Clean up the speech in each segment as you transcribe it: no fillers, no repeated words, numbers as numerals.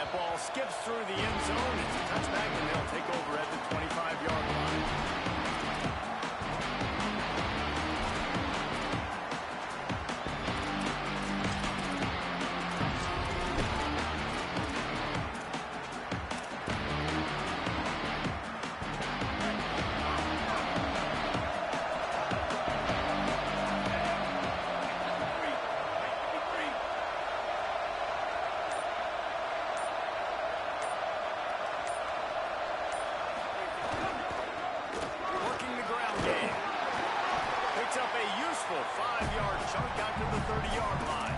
That ball skips through the end zone. It's a touchback, and they'll take over at the 25-yard line. Up a useful 5-yard chunk out to the 30-yard line.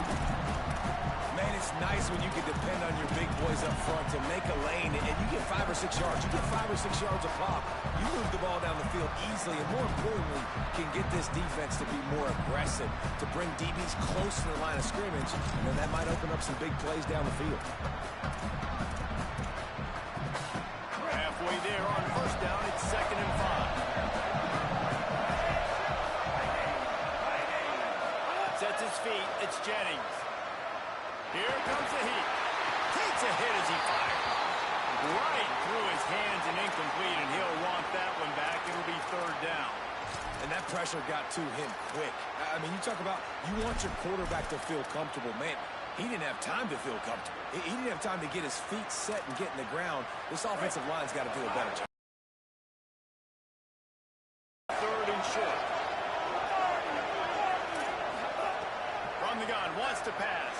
Man, it's nice when you can depend on your big boys up front to make a lane, and you get 5 or 6 yards. You get 5 or 6 yards a pop. You move the ball down the field easily, and more importantly, can get this defense to be more aggressive, to bring DBs close to the line of scrimmage, and then that might open up some big plays down the field. We're halfway there on first down. It's 2nd and 5. Sets his feet. It's Jennings. Here comes the heat. Takes a hit as he fires. Right through his hands and incomplete, and he'll want that one back. It'll be 3rd down. And that pressure got to him quick. I mean, you talk about you want your quarterback to feel comfortable. Man, he didn't have time to feel comfortable. He didn't have time to get his feet set and get in the ground. This offensive line's got to do a better job. 3rd and short. From the gun, wants to pass.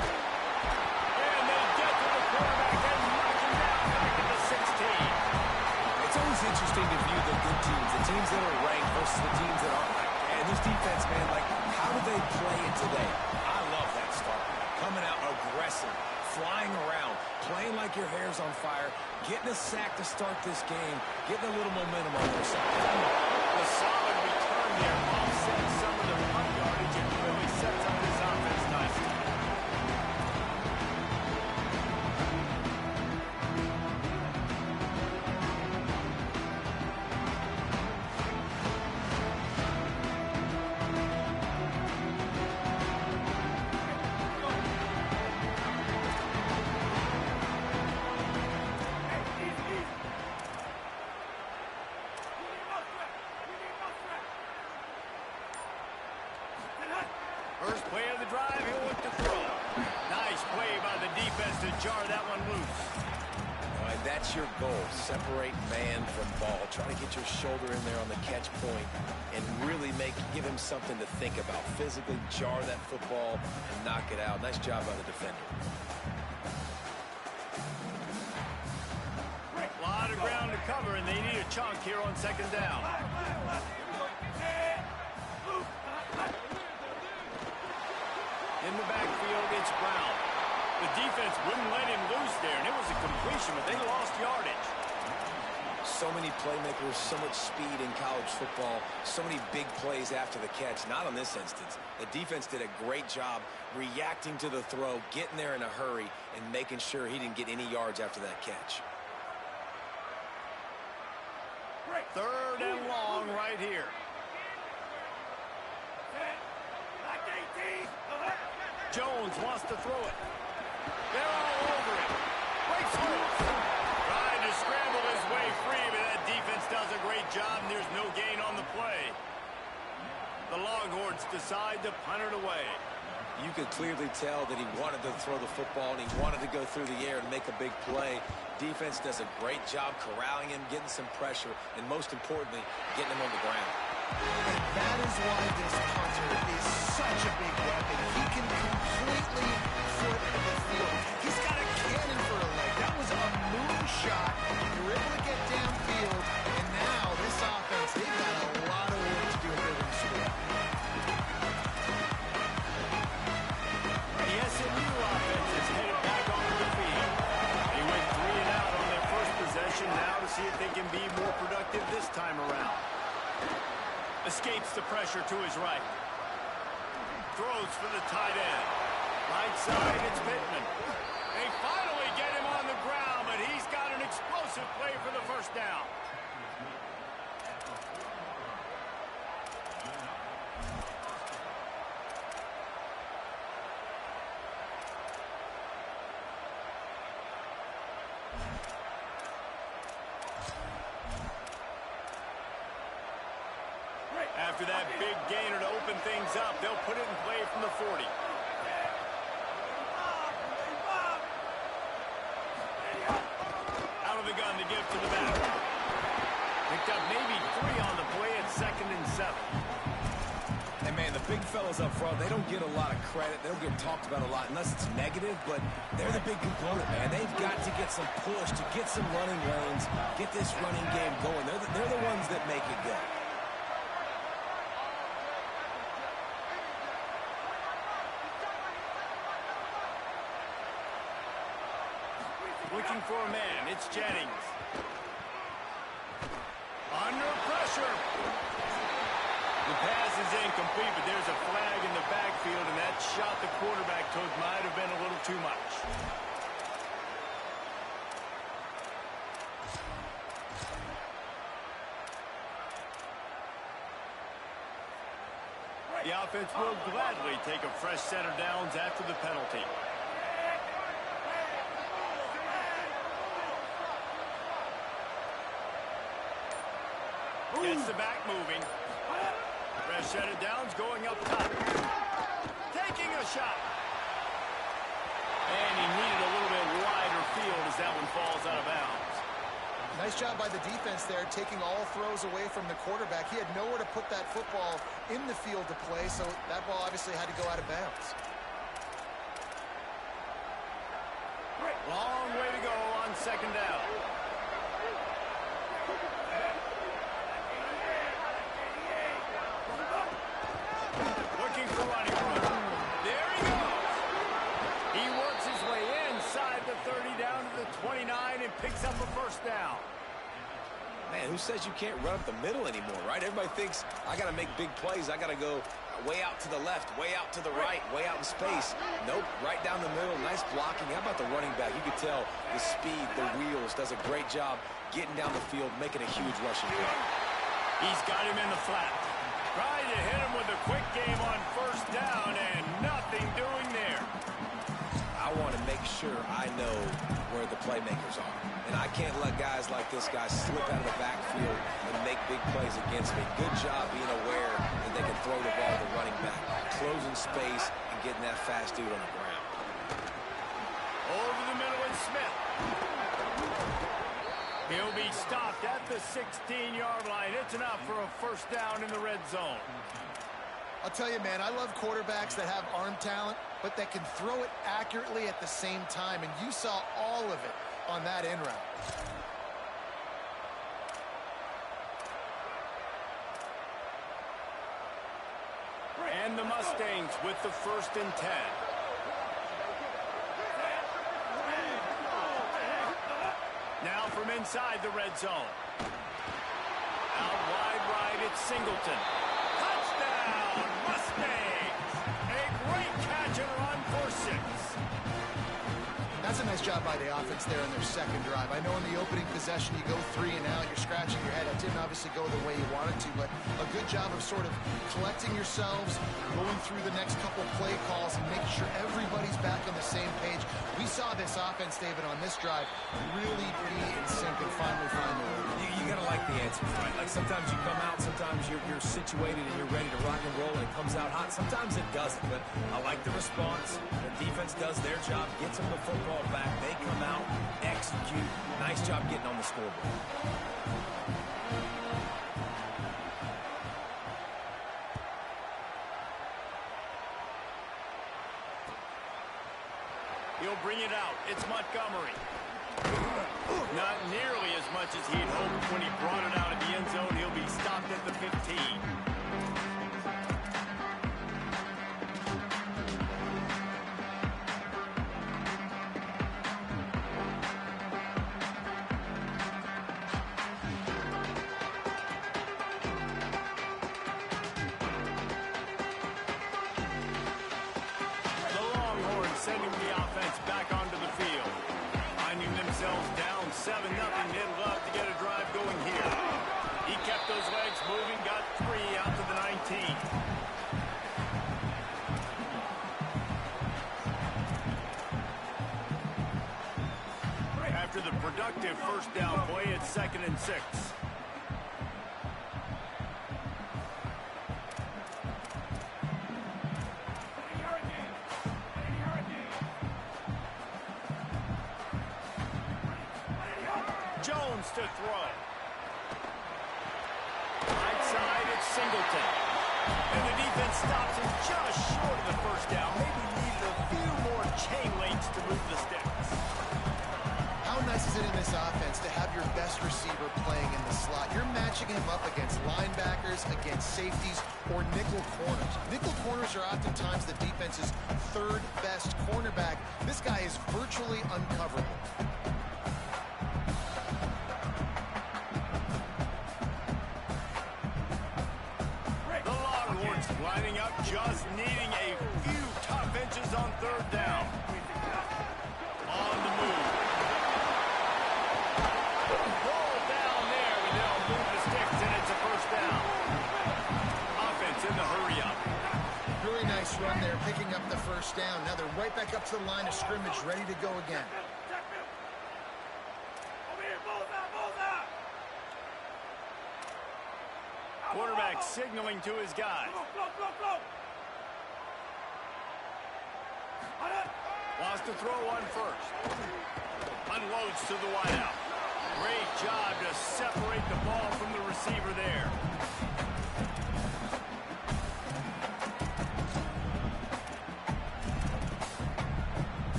And they get to the quarterback and knock him down back at the 16. It's always interesting to view the good teams, the teams that are ranked versus the teams that aren't ranked. And this defense, man, like, how do they play it today? I love that start. Coming out aggressive, flying around, playing like your hair's on fire, getting a sack to start this game, getting a little momentum on their side. A solid return there offsets some of the punt yardage and really sets up this offense nicely. First play of the drive, he'll look to throw. Nice play by the defense to jar that one loose. All right, that's your goal. Separate man from ball. Try to get your shoulder in there on the catch point and really give him something to think about. Physically jar that football and knock it out. Nice job by the defender. A lot of ground to cover, and they need a chunk here on 2nd down. In the backfield, it's Brown. The defense wouldn't let him loose there, and it was a completion, but they lost yardage. So many playmakers, so much speed in college football, so many big plays after the catch. Not on this instance. The defense did a great job reacting to the throw, getting there in a hurry, and making sure he didn't get any yards after that catch. 3rd and long right here. Jones wants to throw it. They're all over it. Breaks loose. Trying to scramble his way free, but that defense does a great job, and there's no gain on the play. The Longhorns decide to punt it away. You could clearly tell that he wanted to throw the football, and he wanted to go through the air and make a big play. Defense does a great job corralling him, getting some pressure, and most importantly, getting him on the ground. And that is why this punter is such a big weapon. He can completely flip the field. He's got a cannon for a leg. That was a moonshot. They were able to get downfield, and now this offense, they've got a lot of work to do if they're going to score. The SMU offense is headed back onto the field. They went 3 and out on their first possession now to see if they can be more productive this time around. Escapes the pressure to his right. Throws for the tight end. Right side, it's Pittman. They finally get him on the ground, but he's got an explosive play for the first down. After that big gainer to open things up, they'll put it in play from the 40. Out of the gun to give to the back. Picked up maybe 3 on the play at 2nd and 7. And, man, the big fellas up front, they don't get a lot of credit. They don't get talked about a lot unless it's negative, but they're the big component, man. They've got to get some push, to get some running lanes, get this running game going. They're the ones that make it go. Looking for a man. It's Jennings. Under pressure. The pass is incomplete, but there's a flag in the backfield, and that shot the quarterback took might have been a little too much. The offense will gladly take a fresh set of downs after the penalty. Gets the back moving. Fresh set of downs going up top. Taking a shot. And he needed a little bit wider field as that one falls out of bounds. Nice job by the defense there, taking all throws away from the quarterback. He had nowhere to put that football in the field to play, so that ball obviously had to go out of bounds. Long way to go on 2nd down. Looking for running room. There he goes. He works his way inside the 30 down to the 29 and picks up a 1st down. Man, who says you can't run up the middle anymore, right? Everybody thinks I got to make big plays. I got to go way out to the left, way out to the right, way out in space. Nope, right down the middle. Nice blocking. How about the running back? You could tell the speed, the wheels, does a great job getting down the field, making a huge rushing play. He's got him in the flat. Trying to hit him with a quick game on 1st down, and nothing doing there. I want to make sure I know where the playmakers are. And I can't let guys like this guy slip out of the backfield and make big plays against me. Good job being aware that they can throw the ball to the running back, closing space and getting that fast dude on the ground. Over the middle is Smith. He'll be stopped at the 16-yard line. It's enough for a 1st down in the red zone. I'll tell you, man, I love quarterbacks that have arm talent, but that can throw it accurately at the same time, and you saw all of it on that in route. And the Mustangs with the 1st and 10. Now from inside the red zone. Out wide right, it's Singleton. Touchdown, Mustangs! A great catch and run for 6. That's a nice job by the offense there in their 2nd drive. I know in the opening possession you go 3 and out, you're scratching your head. That didn't obviously go the way you wanted to, but a good job of sort of collecting yourselves, going through the next couple play calls and making sure everybody's back on the same page. We saw this offense, David, on this drive really be in sync and finally find the way. You got to like the answers, right? Like sometimes you come out, sometimes you're situated and you're ready to rock and roll and it comes out hot. Sometimes it doesn't, but I like the response. The defense does their job, gets them the football back. They come out, execute. Nice job getting on the scoreboard. He'll bring it out. It's Montgomery. Not nearly as much as he'd hoped when he brought it out of the end zone. He'll be stopped at the 15. Sending the offense back onto the field. Finding themselves down 7-0. They'd love to get a drive going here. He kept those legs moving, got 3 out to the 19. After the productive 1st down play, it's 2nd and 6. Jones to throw. Right side, it's Singleton. And the defense stops him just short of the first down. Maybe needed a few more chain links to move the sticks. How nice is it in this offense to have your best receiver playing in the slot? You're matching him up against linebackers, against safeties, or nickel corners. Nickel corners are oftentimes the defense's third best cornerback. This guy is virtually uncoverable. The Longhorns lining up, just needing a few tough inches on third down. On the move. Roll down there, and they'll move the sticks, and it's a first down. Offense in the hurry-up. Really nice run there, picking up the first down. Now they're right back up to the line of scrimmage, ready to go again. Quarterback signaling to his guys. Wants to throw one first. Unloads to the wideout. Great job to separate the ball from the receiver there.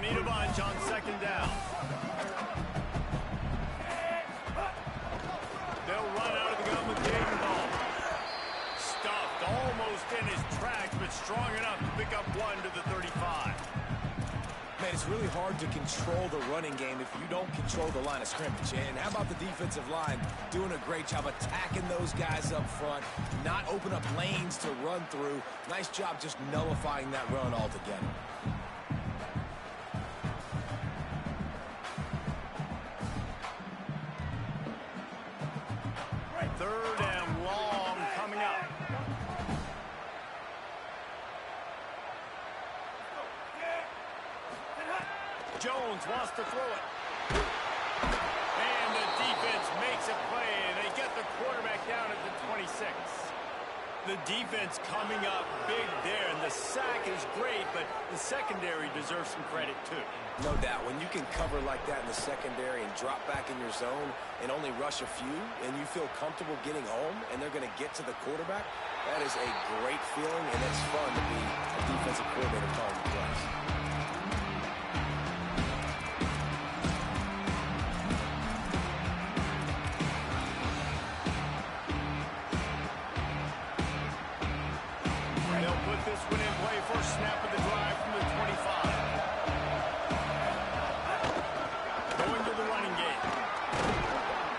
Need a bunch on second down. They'll run out of the gun with Jaden Ball. Stuffed almost in his tracks, but strong enough to pick up one to the 35. Man, it's really hard to control the running game if you don't control the line of scrimmage. And how about the defensive line doing a great job attacking those guys up front, not open up lanes to run through. Nice job just nullifying that run altogether. Third and long coming up. Jones wants to throw it. And the defense makes a play. They get the quarterback down at the 26. The defense coming up big there, and the sack is great, but the secondary deserves some credit too. No doubt. When you can cover like that in the secondary and drop back in your zone and only rush a few, and you feel comfortable getting home, and they're going to get to the quarterback, that is a great feeling, and it's fun to be a defensive coordinator calling the plays. They'll put this one in play. First snap of the drive from the 25. Going to the running game.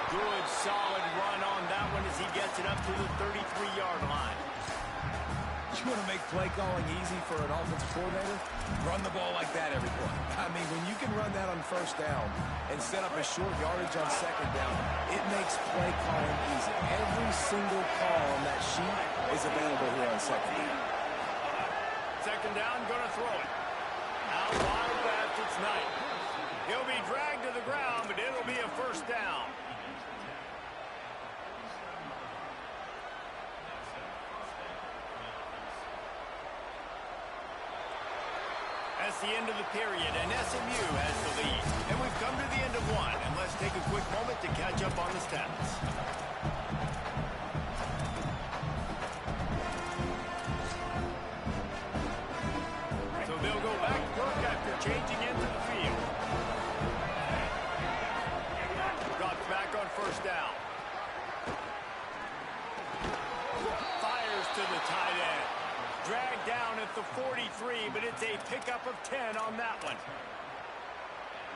Good, solid run on that one as he gets it up to the 33-yard line. You want to make play calling easy for an offensive coordinator? Run the ball like that every play. I mean, when you can run that on first down and set up a short yardage on second down, it makes play calling easy. Every single call on that sheet is available here on second down. Second down, going to throw it. Out wide left, it's Knight. He'll be dragged to the ground, but it'll be a first down. That's the end of the period, and SMU has the lead. And we've come to the end of one, and let's take a quick moment to catch up on the stats. So they'll go back to work after changing into the field. Drops back on first down. Fires to the tight end. Dragged down at the 43, but it's a pickup of 10 on that one.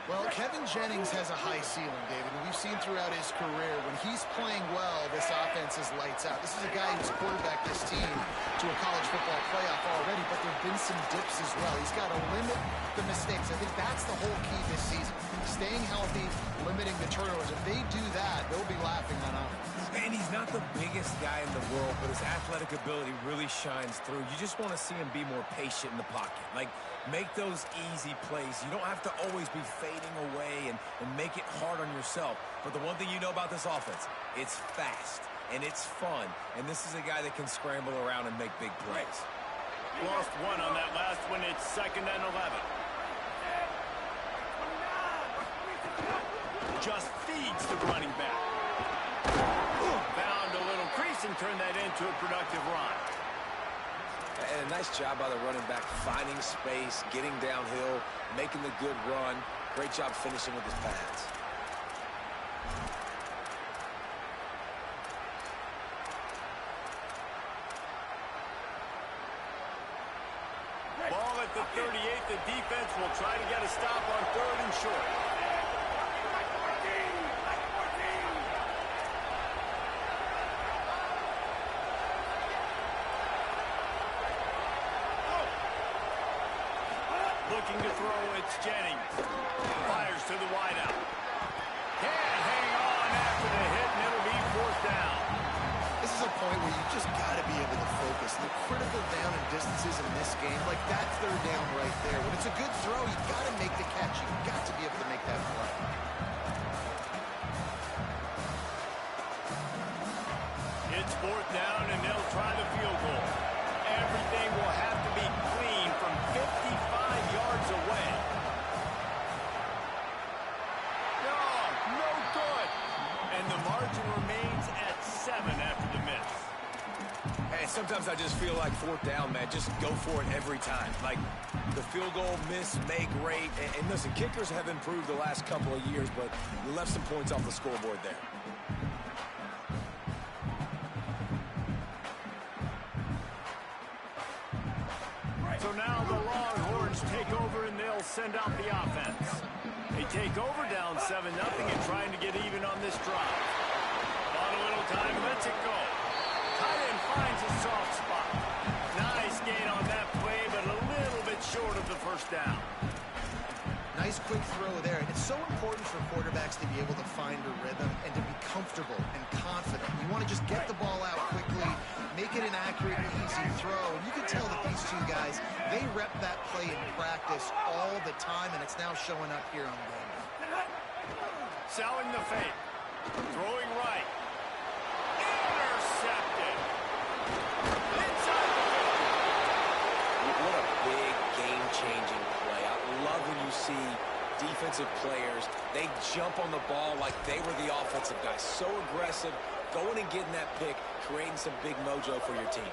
Well, Kevin Jennings has a high ceiling, David. We've seen throughout his career, when he's playing well, this offense is lights out. This is a guy who's quarterbacked this team to a college football playoff already, but there have been some dips as well. He's got to limit the mistakes. I think that's the whole key this season. Staying healthy, limiting the turnovers. If they do that, they'll be laughing on offense. And he's not the biggest guy in the world, but his athletic ability really shines through. You just want to see him be more patient in the pocket. Like, make those easy plays. You don't have to always be fading away and make it hard on yourself. But the one thing you know about this offense, it's fast and it's fun. And this is a guy that can scramble around and make big plays. Lost one on that last one. It's 2nd and 11. Just feeds the running back. Found a little crease and turned that into a productive run. And a nice job by the running back, finding space, getting downhill, making the good run. Great job finishing with his pads. Ball at the 38. The defense will try to get a stop on 3rd and short. Looking to throw, it's Jennings. Fires to the wideout. Can't hang on after the hit, and it'll be 4th down. This is a point where you just got to be able to focus. The critical down and distances in this game, like that 3rd down right there. When it's a good throw, you got to make the catch. You've got to be able to make that play. It's 4th down, and they'll try the field goal. Everything will have to be clean from 55 yards away. No good. And the margin remains at 7 after the miss. Hey, sometimes I just feel like 4th down, man. Just go for it every time. Like the field goal, miss, make, rate. And listen, kickers have improved the last couple of years, but you left some points off the scoreboard there. So now the Longhorns take over and they'll send out the offense. They take over down 7-0 and trying to get even on this drive. On a little time, lets it go. Tight end finds a soft spot. Nice gain on that play, but a little bit short of the 1st down. Nice quick throw there. And it's so important for quarterbacks to be able to find a rhythm and to be comfortable and confident. You want to just get the ball out quickly, make it an accurate and easy throw. And you can tell that these two guys, they rep that play in practice all the time, and it's now showing up here on game day. Selling the fake. Throwing right. Intercepted. Inside the 50. What a big game-changing play. I love when you see defensive players, they jump on the ball like they were the offensive guys. So aggressive, going and getting that pick, creating some big mojo for your team.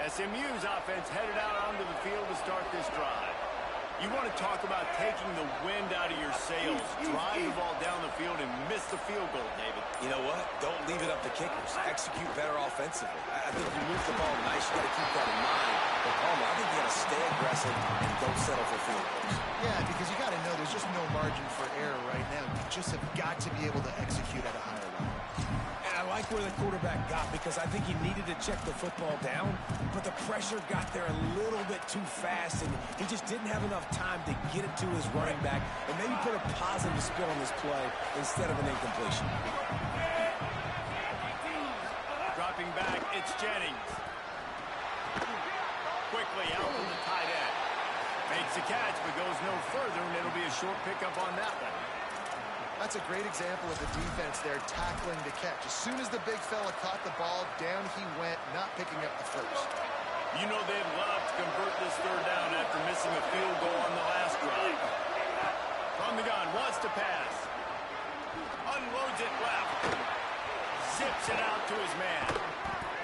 SMU's offense headed out onto the field to start this drive. You want to talk about taking the wind out of your sails. Drive the ball down the field and miss the field goal, David. You know what? Don't leave it up to kickers. Execute better offensively. I think you move the ball nice. You got to keep that in mind. But Palmer, I think you got to stay aggressive and don't settle for field goals. Yeah, because you got to know there's just no margin for error right now. You just have got to be able to execute at a higher level. And I like where the quarterback got because I think he needed to check the football down, but the pressure got there a little bit too fast, and he just didn't have enough time to get it to his running back and maybe put a positive spin on this play instead of an incompletion. Dropping back, it's Jennings. Quickly out from the tight end. Makes the catch, but goes no further, and it'll be a short pickup on that one. That's a great example of the defense there tackling the catch. As soon as the big fella caught the ball, down he went, not picking up the first. You know they'd love to convert this 3rd down after missing a field goal on the last drive. From the gun, wants to pass. Unloads it left. Zips it out to his man.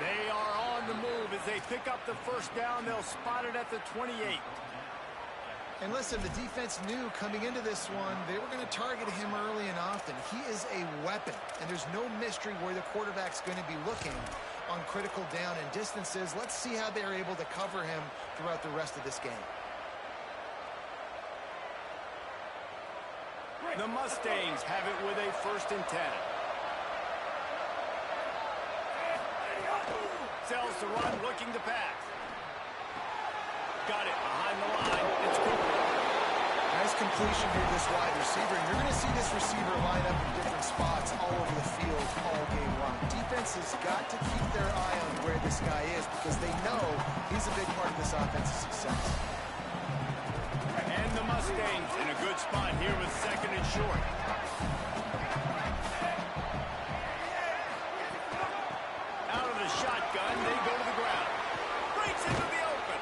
They are on the move as they pick up the 1st down. They'll spot it at the 28. And listen, the defense knew coming into this one, they were going to target him early and often. He is a weapon, and there's no mystery where the quarterback's going to be looking on critical down and distances. Let's see how they're able to cover him throughout the rest of this game. The Mustangs have it with a 1st and 10. Sells to run, looking to pass. got it behind the line. It's Cooper. Nice completion here, this wide receiver. And you're going to see this receiver line up in different spots all over the field all game long. Defense has got to keep their eye on where this guy is because they know he's a big part of this offense's success. And the Mustangs in a good spot here with second and short. Out of the shotgun, they go to the ground. Breaks into the open.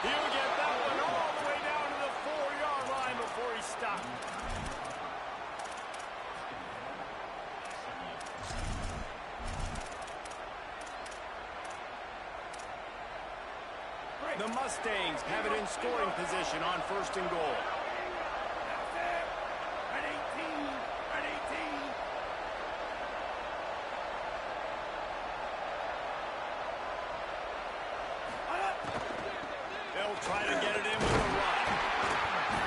He'll get that one all the way down to the 4-yard line before he stopped. The Mustangs have it in scoring position on first and goal. They'll try to get it in with a run.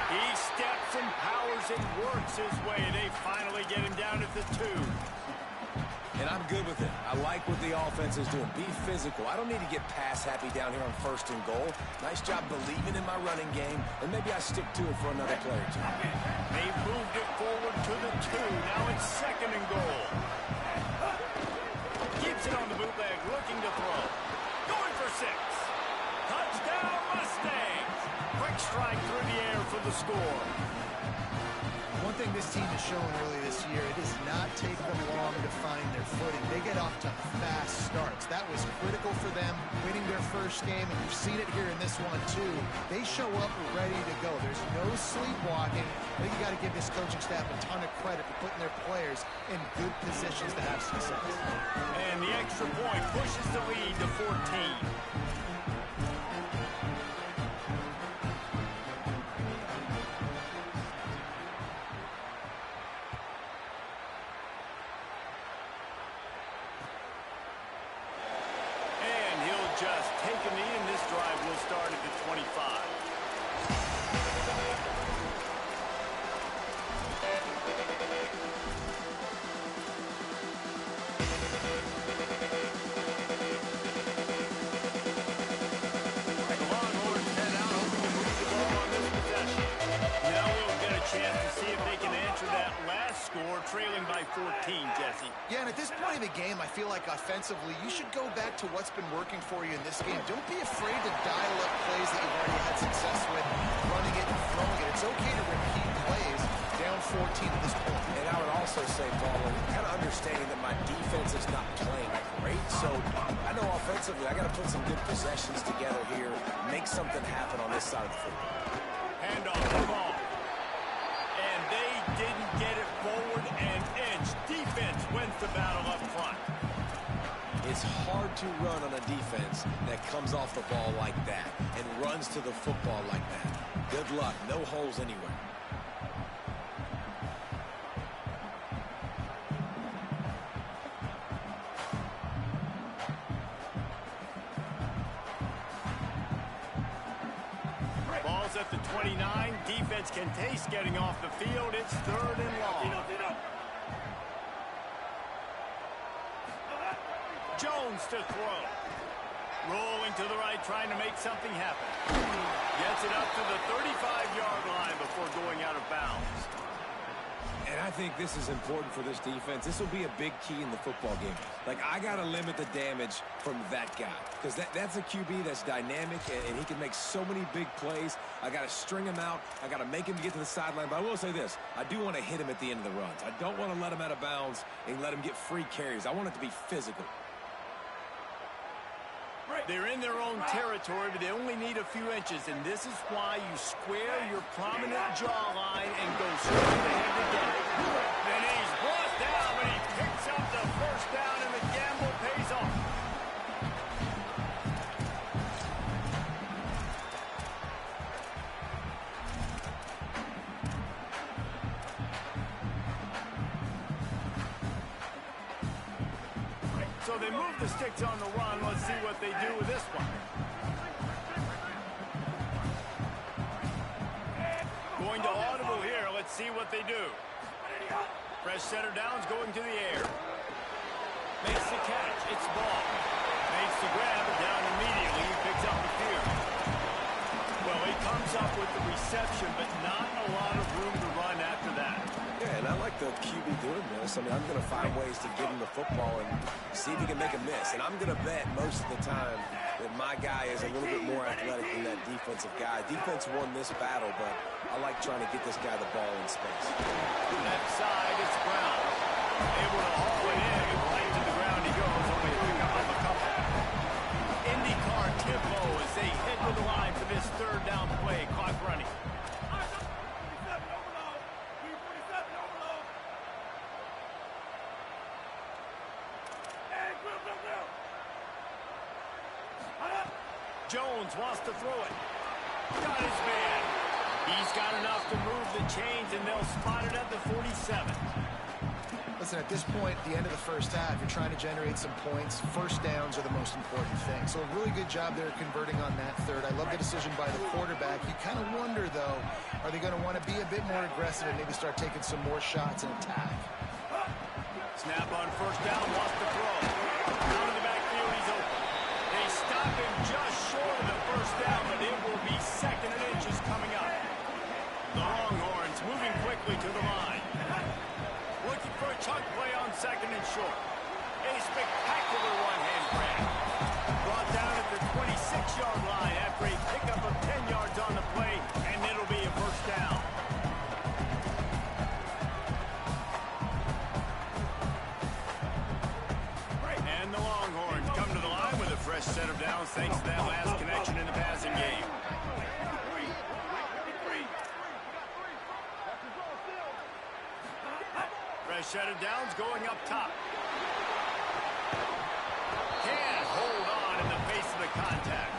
He steps and powers and works his way. They finally get him down at the 2. And I'm good with it. I like what the offense is doing. Be physical. I don't need to get pass happy down here on first and goal. Nice job believing in my running game, and maybe I stick to it for another play or two. They moved it forward to the 2. Now it's second and goal. Keeps it on the bootleg, looking to throw. Going for 6. Touchdown, Mustangs! Quick strike through the air for the score. One thing this team has shown early this year, it does not take them long to find their footing. They get off to fast starts. That was critical for them, winning their first game, and you've seen it here in this one, too. They show up ready to go. There's no sleepwalking. I think you got to give this coaching staff a ton of credit for putting their players in good positions to have success. And the extra point pushes the lead to 14. Just take a knee, and this drive will start at the 25. The Longhorns head out, hoping to move the ball on this possession. Now we'll get a chance to see if they can answer that last score, trailing by 14, Jesse. Yeah, and at this point of the game, I feel like offensively, you should go back to what's been working for you in this game. Don't be afraid to dial up plays that you've already had success with, running it and throwing it. It's okay to repeat plays down 14 at this point. And I would also say, Paul, kind of understanding that my defense is not playing great, so I know offensively I got to put some good possessions together here, make something happen on this side of the football. Hand off the ball. And they didn't get it forward an inch. Defense wins the battle up front. It's hard to run on a defense that comes off the ball like that and runs to the football like that. Good luck. No holes anywhere. Ball's at the 29. Defense can taste getting off the field. It's third and long. Jones to throw. Rolling to the right, trying to make something happen. Gets it up to the 35-yard line before going out of bounds. And I think this is important for this defense. This will be a big key in the football game. Like, I got to limit the damage from that guy because that's a QB that's dynamic, and he can make so many big plays. I got to string him out. I got to make him get to the sideline. But I will say this. I do want to hit him at the end of the runs. I don't want to let him out of bounds and let him get free carries. I want it to be physical. They're in their own territory, but they only need a few inches, and this is why you square your prominent jawline and go straight ahead to get it. Then he's brought down, but he picks up the first down, and the gamble pays off. So they move the sticks on the run. Let's see what they do with this one. Going to audible here. Let's see what they do. Fresh center downs going to the air. Makes the catch. It's ball. Makes the grab. Down immediately. He picks up the field. reception, but not a lot of room to run after that. Yeah, and I like the QB doing this. I mean, I'm going to find ways to get him the football and see if he can make a miss. And I'm going to bet most of the time that my guy is a little bit more athletic than that defensive guy. Defense won this battle, but I like trying to get this guy the ball in space. Left side, it's Brown. Able to haul it in. Right to the ground he goes. Only a pickup of a couple. IndyCar tempo as they head to the line for this third down play. Clock running. Jones wants to throw it. Got his man. He's got enough to move the chains, and they'll spot it at the 47. Listen, at this point, at the end of the first half, you're trying to generate some points. First downs are the most important thing. So a really good job there converting on that third. I love the decision by the quarterback. You kind of wonder, though, are they going to want to be a bit more aggressive and maybe start taking some more shots and attack? Snap on first down, wants to throw. Down in the backfield, he's open. They stop him just short of the first down, but it will be second and inches coming up. The Longhorns moving quickly to the line. Looking for a chunk play on second and short. A spectacular one-hand grab. Brought down at the 26-yard line after a pickup of 10 yards on the play, and it'll be a first down. And the Longhorns come to the line with a fresh set of downs thanks to that last connection in the passing game. Fresh set of downs going up top. Can't hold on in the face of the contact.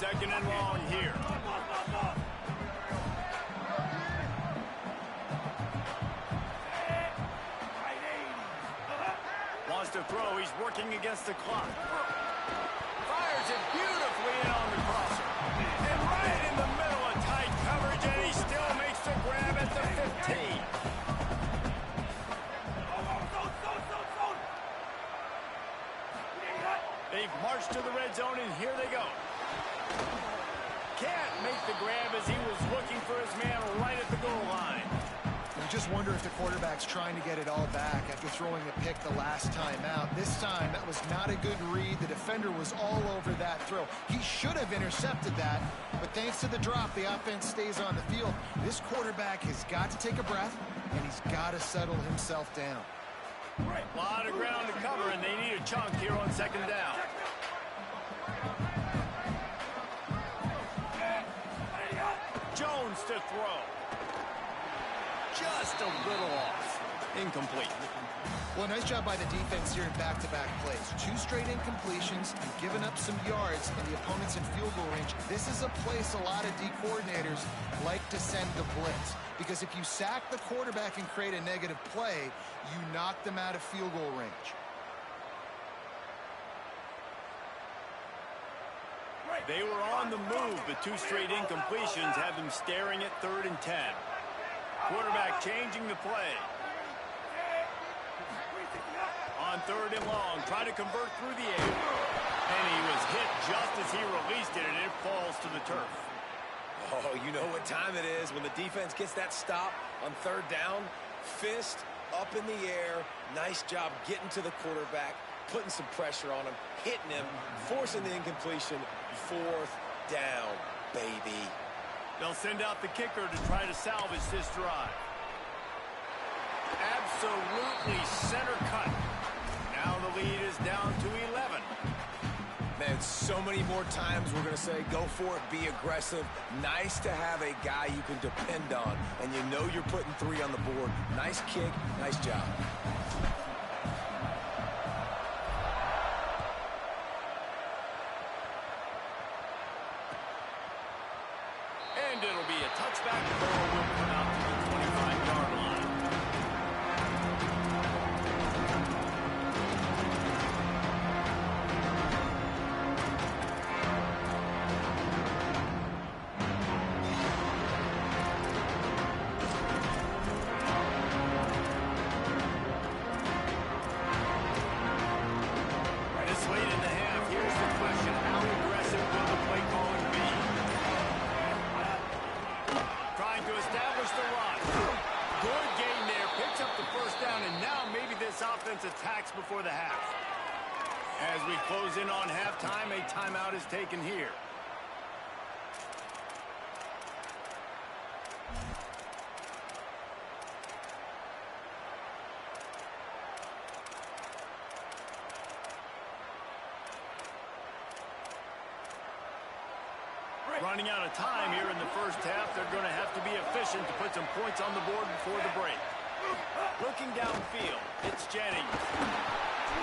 Second and long here. Wants to throw. He's working against the clock. Fires it beautifully in on the crosser. And right in the middle of tight coverage, and he still makes the grab at the 15. They've marched to the red zone, and here they go. Can't make the grab as he was looking for his man right at the goal line. You just wonder if the quarterback's trying to get it all back after throwing a pick the last time out. This time, that was not a good read. The defender was all over that throw. He should have intercepted that, but thanks to the drop, the offense stays on the field. This quarterback has got to take a breath, and he's got to settle himself down. A lot of ground to cover, and they need a chunk here on second down. Jones to throw. Just a little off. Incomplete. Well, nice job by the defense here in back-to-back plays. 2 straight incompletions and giving up some yards, and the opponent's in field goal range. This is a place a lot of D coordinators like to send the blitz, because if you sack the quarterback and create a negative play, you knock them out of field goal range. They were on the move, but 2 straight incompletions have them staring at 3rd and 10. Quarterback changing the play. On 3rd and long, trying to convert through the air. And he was hit just as he released it, and it falls to the turf. Oh, you know what time it is when the defense gets that stop on 3rd down. Fist up in the air. Nice job getting to the quarterback, putting some pressure on him, hitting him, forcing the incompletion. 4th down, baby. They'll send out the kicker to try to salvage this drive. Absolutely center cut. Now the lead is down to 11. Man, so many more times we're going to say, go for it, be aggressive. Nice to have a guy you can depend on, and you know you're putting 3 on the board. Nice kick, nice job. And it'll be a touchback. Burrow will come out to the 25-yard line. As we close in on halftime, a timeout is taken here. Running out of time here in the first half. They're going to have to be efficient to put some points on the board before the break. Looking downfield, it's Jennings.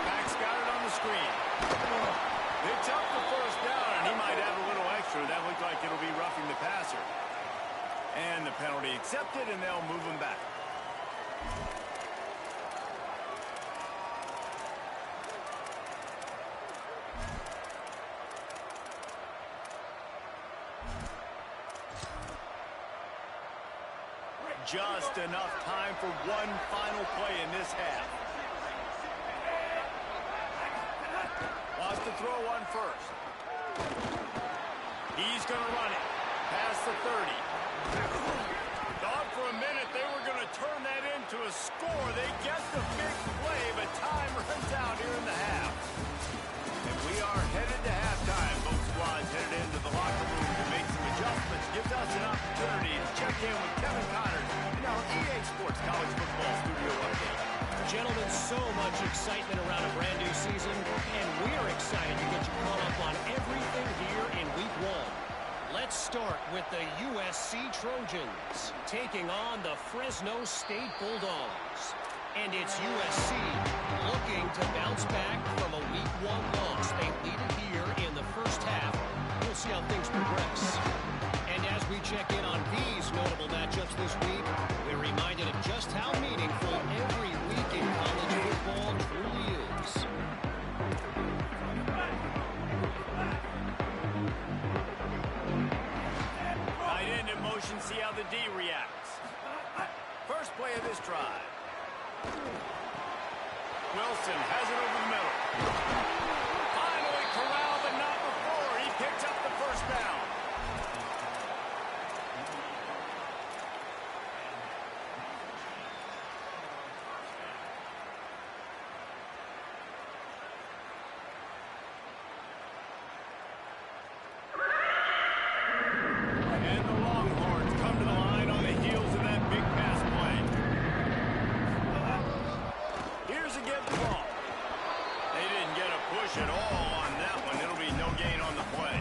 Back's got it on the screen. Picks up the first down, and he might have a little extra. That looked like it'll be roughing the passer. And the penalty accepted, and they'll move him back. Just enough time for one final play in this half. Wants to throw one first. He's going to run it. Past the 30. Thought for a minute they were going to turn that into a score. They get the big play, but time runs out here in the half. And we are headed to halftime. Both squads headed into the locker room to make some adjustments. Gives us an opportunity to check in with Kevin Connors in our EA Sports College Football Studio update. Gentlemen, so much excitement around a brand new season, and we're excited to get you caught up on everything here in Week 1. Let's start with the USC Trojans taking on the Fresno State Bulldogs. And it's USC looking to bounce back from a Week 1 loss. They lead it here in the first half. We'll see how things progress. And as we check in on these notable matchups this week, we're reminded of just how meaningful every week in college football truly is. Tight end in motion, see how the D reacts. First play of this drive. Wilson has it over the middle. Finally corralled, but not before. He picks up the first down. And the Longhorns come to the line on the heels of that big pass play. Here's a give the ball. They didn't get a push at all on that one. It'll be no gain on the play.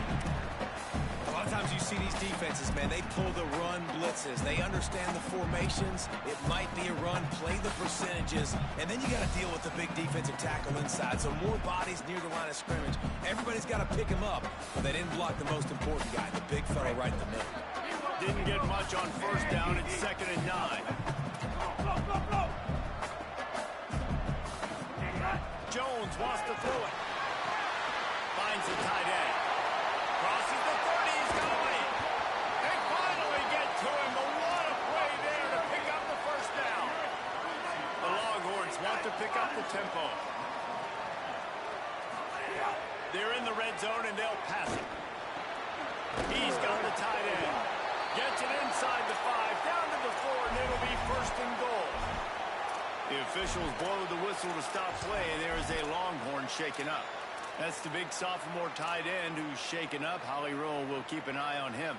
A lot of times you see these defenses, man, they pull the run blitzes. They understand the formations. It might be a run, play the percentages, and then you got to deal with the big defensive tackle inside. So more bodies near the line of scrimmage. Everybody's got to pick him up, but they didn't block the most important guy, the big fella right in the middle. Didn't get much on first down. It's 2nd and 9. Jones wants to throw it. Finds the tight end. Crosses the 30. He's got to wait. They finally get to him, but what a play there to pick up the first down. The Longhorns want to pick up the tempo. They're in the red zone, and they'll pass it. He's got the tight end. Gets it inside the 5, down to the 4, and it'll be 1st and goal. The officials blow the whistle to stop play. There is a Longhorn shaken up. That's the big sophomore tight end who's shaken up. Holly Rowe will keep an eye on him.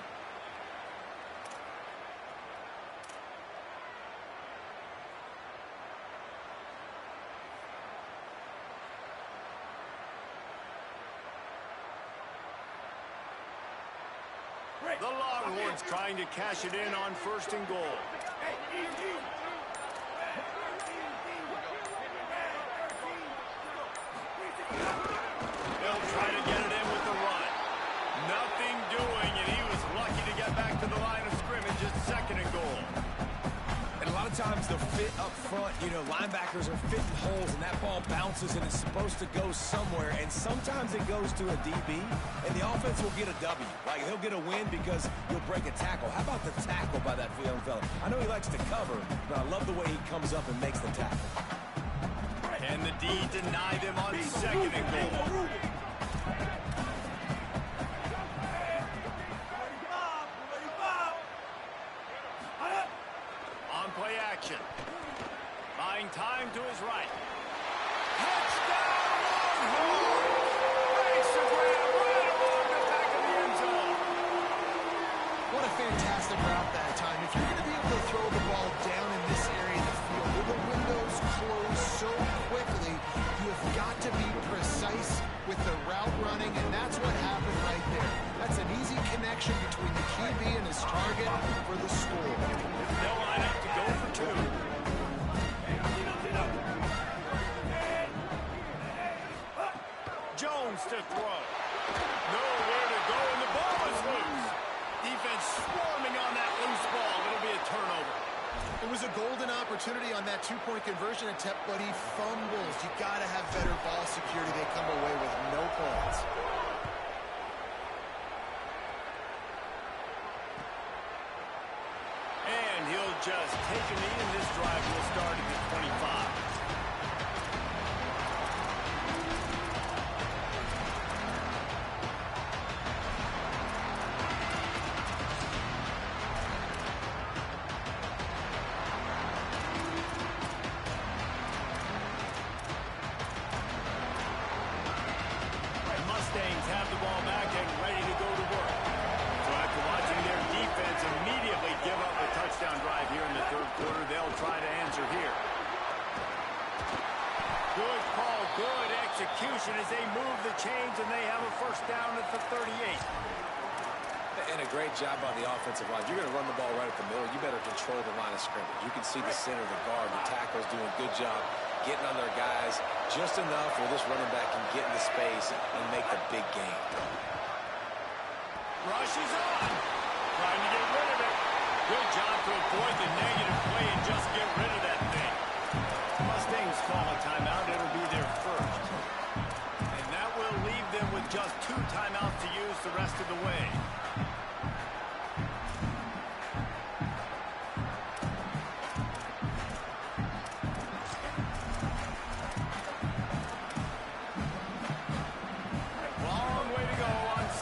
The Longhorns trying to cash it in on 1st and goal. They'll try to get it in with the run. Nothing doing, and he was lucky to get back to the line of scrimmage at 2nd and goal. And a lot of times the fit up front, you know, linebackers are fitting holes, and that ball bounces, and it's supposed to go somewhere, and sometimes it goes to a DB, and the offense will get a W. Like, he'll get a win because he'll break a tackle. How about the tackle by that young fella? I know he likes to cover, but I love the way he comes up and makes the tackle. And the D deny them on 2nd and goal. On play action. Buying time to his right. Touchdown, Longhorns! for the score. They'll line up to go for two. Jones to throw. Nowhere to go, and the ball is loose. Defense swarming on that loose ball. It'll be a turnover. It was a golden opportunity on that two-point conversion attempt, but he fumbles. You got to have better ball security. They come away with no points. And he'll just take a knee, and this drive will start at the 25. Mustangs have the ball back and ready to go to work. So after watching their defense immediately give up a touchdown drive here in the third quarter, they'll try to answer here. Good call, good execution as they move the chains, and they have a first down at the 38. And a great job on the offensive line. You're going to run the ball right at the middle. You better control the line of scrimmage. You can see the center, the guard, the tackles doing a good job getting on their guys just enough where this running back can get into space and make the big game. Rush is on. Trying to get rid of it. Good job to avoid the negative play and just get rid of that thing. Mustangs call a timeout. It'll be their first. And that will leave them with just 2 timeouts to use the rest of the way.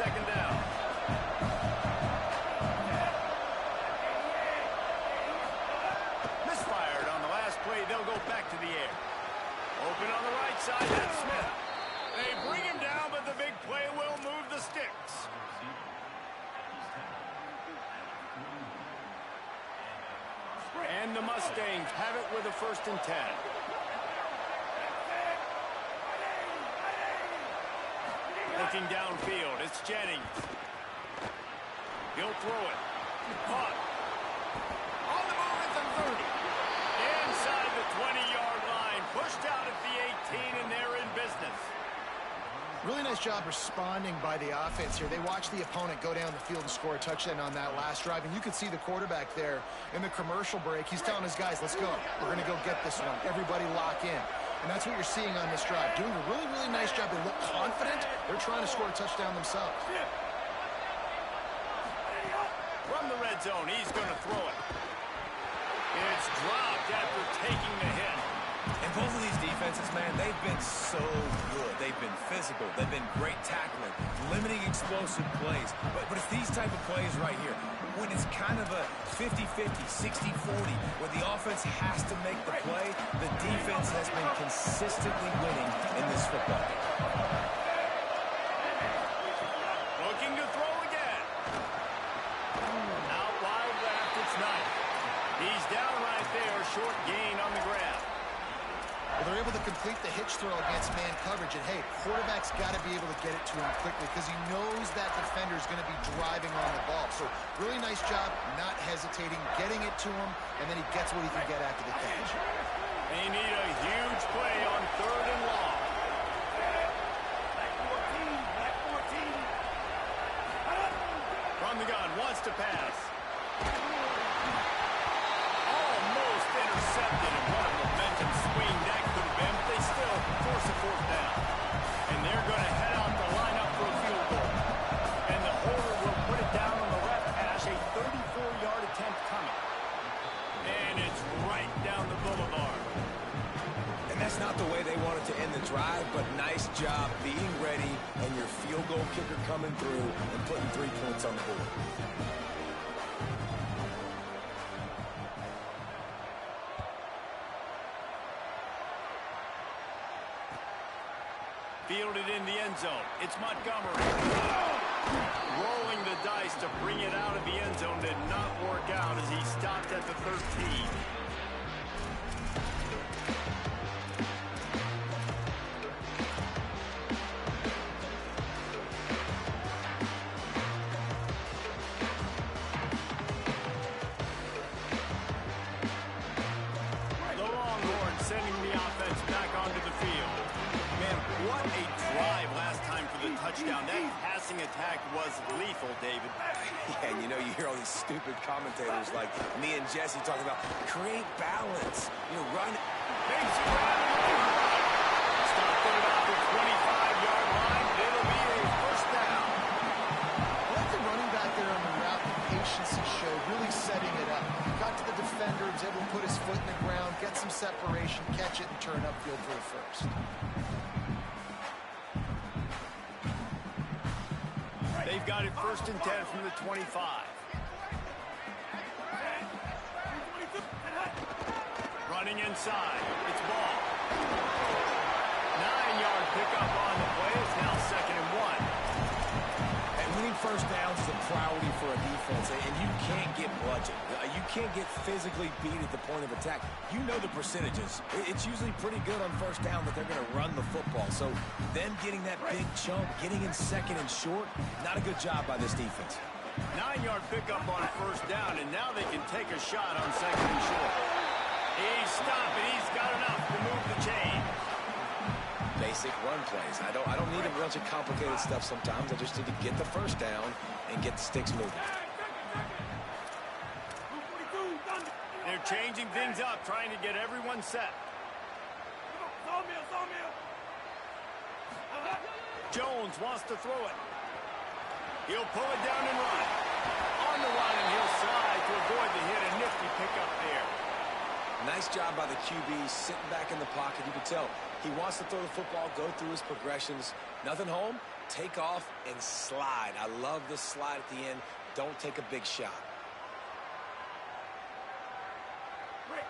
Second down. Misfired on the last play. They'll go back to the air. Open on the right side. That's Smith. They bring him down, but the big play will move the sticks. And the Mustangs have it with a 1st and 10. Looking downfield, it's Jennings. He'll throw it. Caught. On the move at the 30. Inside the 20-yard line. Pushed out at the 18, and they're in business. Really nice job responding by the offense here. They watched the opponent go down the field and score a touchdown on that last drive, and you could see the quarterback there in the commercial break. He's telling his guys, let's go. We're going to go get this one. Everybody lock in. And that's what you're seeing on this drive. Doing a really, really nice job. They look confident. They're trying to score a touchdown themselves. From the red zone, he's going to throw it. It's dropped after taking the hit. And both of these defenses, man, they've been so good. They've been physical. They've been great tackling, limiting explosive plays. But it's these type of plays right here, when it's kind of a 50-50, 60-40, where the offense has to make the play, the defense has been consistently winning in this football game. Looking to throw again. Out wide left, it's Knight. He's down right there, short gain on the grab. Well, they're able to complete the hitch throw against man coverage. And, hey, quarterback's got to be able to get it to him quickly because he knows that defender's going to be driving on the ball. So, really nice job, not hesitating, getting it to him, and then he gets what he can get after the catch. They need a huge play on 3rd and long. From the gun, wants to pass. Almost intercepted, and what a momentum swing that could have been, but they still force a 4th down. And they're going to head out the lineup for a field goal. And the holder will put it down on the left hash, a 34-yard attempt coming. And it's right down the boulevard. And that's not the way they wanted to end the drive, but nice job being ready and your field goal kicker coming through and putting 3 points on the board. Fielded in the end zone. It's Montgomery. Rolling the dice to bring it out of the end zone did not work out as he stopped at the 13. touchdown. That passing attack was lethal, David. Yeah, and you know, you hear all these stupid commentators like me and Jesse talking about create balance. You know, run. Makes it right. Stopped it about the 25-yard line. It'll be a first down. I like the running back there on the route, the patience he showed, really setting it up. Got to the defender, was able to put his foot in the ground, get some separation, catch it, and turn upfield for the first. They've got it 1st and 10 from the 25. Running inside. It's ball. 9-yard pickup on the play. It's now 2nd and 1. And winning first downs is a priority for a defense, and you can't get bludgeoned. You can't get physically beat at the point of attack. You know the percentages. It's usually pretty good on first down that they're going to run the football. So them getting that big chunk, getting in 2nd and short, not a good job by this defense. 9-yard pickup on 1st down, and now they can take a shot on 2nd and short. He's stopping. He's got enough to move the chain. Basic run plays. I don't need a bunch of complicated stuff sometimes. I just need to get the first down and get the sticks moving. They're changing things up, trying to get everyone set. Jones wants to throw it. He'll pull it down and run. On the run, and he'll slide to avoid the hit. A nifty pickup there. Nice job by the QB, sitting back in the pocket. You can tell he wants to throw the football, go through his progressions. Nothing home, take off, and slide. I love this slide at the end. Don't take a big shot.